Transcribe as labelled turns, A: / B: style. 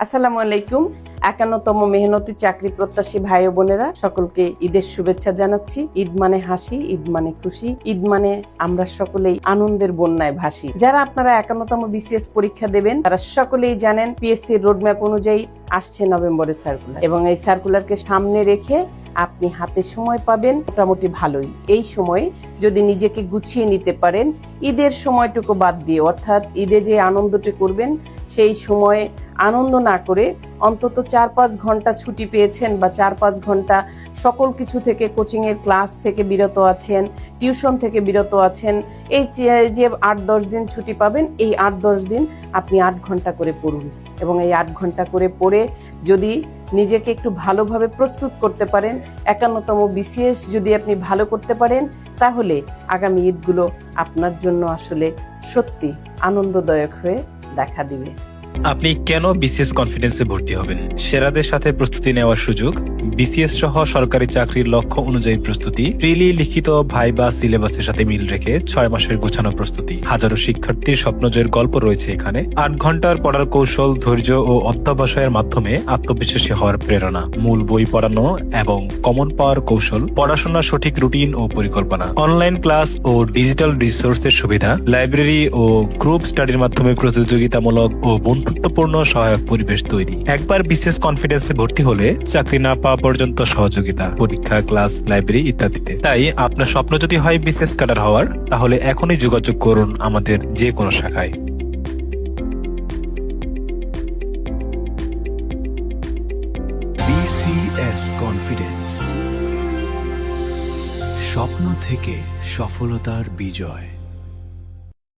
A: আসসালামু আলাইকুম। ৫১তম মেহনতি চাকরি প্রত্যাশী ভাই ও বোনেরা সকলকে ঈদের শুভেচ্ছা জানাচ্ছি। ঈদ মানে হাসি, ঈদ মানে খুশি, ঈদ মানে আমরা সকলেই আনন্দের বন্যায় ভাসি। যারা আপনারা ৫১তম বিসিএস পরীক্ষা দেবেন তারা সকলেই জানেন পিএসসির রোডম্যাপ অনুযায়ী আসছে নভেম্বরের সার্কুলার, এবং এই সার্কুলারকে সামনে রেখে আপনি হাতে সময় পাবেন মোটামুটি ভালোই। এই সময়ে যদি নিজেকে গুছিয়ে নিতে পারেন, ঈদের সময়টুকু বাদ দিয়ে, অর্থাৎ ঈদে যে আনন্দটি করবেন সেই সময়ে আনন্দ না করে অন্তত ৪-৫ ঘন্টা ছুটি পেয়েছেন বা ৪-৫ ঘন্টা সকল কিছু থেকে, কোচিংয়ের ক্লাস থেকে বিরত আছেন, টিউশন থেকে বিরত আছেন, এই যে ৮-১০ দিন ছুটি পাবেন, এই ৮-১০ দিন আপনি ৮ ঘন্টা করে পড়ুন, এবং এই ৮ ঘন্টা করে পড়ে যদি নিজেকে একটু ভালোভাবে প্রস্তুত করতে পারেন, ৫১তম বিসিএস যদি আপনি ভালো করতে পারেন, তাহলে আগামী ঈদগুলো আপনার জন্য আসলে সত্যি আনন্দদায়ক হয়ে দেখা দিবে।
B: আপনি কেন বিসিএস কনফিডেন্সে ভর্তি হবেন? সেরাদের সাথে প্রস্তুতি নেওয়ার সুযোগ, বিসিএস সহ সরকারি চাকরির লক্ষ্য অনুযায়ী প্রস্তুতি, প্রিলি লিখিত ভাইবা সিলেবাসের সাথে মিল রেখে ৬ মাসের গোছানো প্রস্তুতি। হাজারো শিক্ষার্থীর স্বপ্নজয়ের গল্প রয়েছে এখানে। ৮ ঘন্টার পড়ার কৌশল, ধৈর্য ও অধ্যবসায়ের মাধ্যমে আত্মবিশ্বাসী হওয়ার প্রেরণা, মূল বই পড়ানো এবং কমন পাওয়ার কৌশল, পড়াশোনার সঠিক রুটিন ও পরিকল্পনা, অনলাইন ক্লাস ও ডিজিটাল রিসোর্সের সুবিধা, লাইব্রেরি ও গ্রুপ স্টাডির মাধ্যমে প্রতিযোগিতামূলক ও বন্ধুত্বপূর্ণ সহায়ক পরিবেশ তৈরি। একবার বিসিএস কনফিডেন্সে ভর্তি হলে চাকরি না পাওয়া পর্যন্ত সহযোগিতা, পরীক্ষা, ক্লাস, লাইব্রেরি ইত্যাদিতে। তাই আপনার স্বপ্ন যদি হয় বিসিএস ক্যাডার হওয়ার, তাহলে এখনই যোগাযোগ করুন আমাদের যে কোনো শাখায়।
C: বিসিএস কনফিডেন্স, স্বপ্ন থেকে সফলতার বিজয়।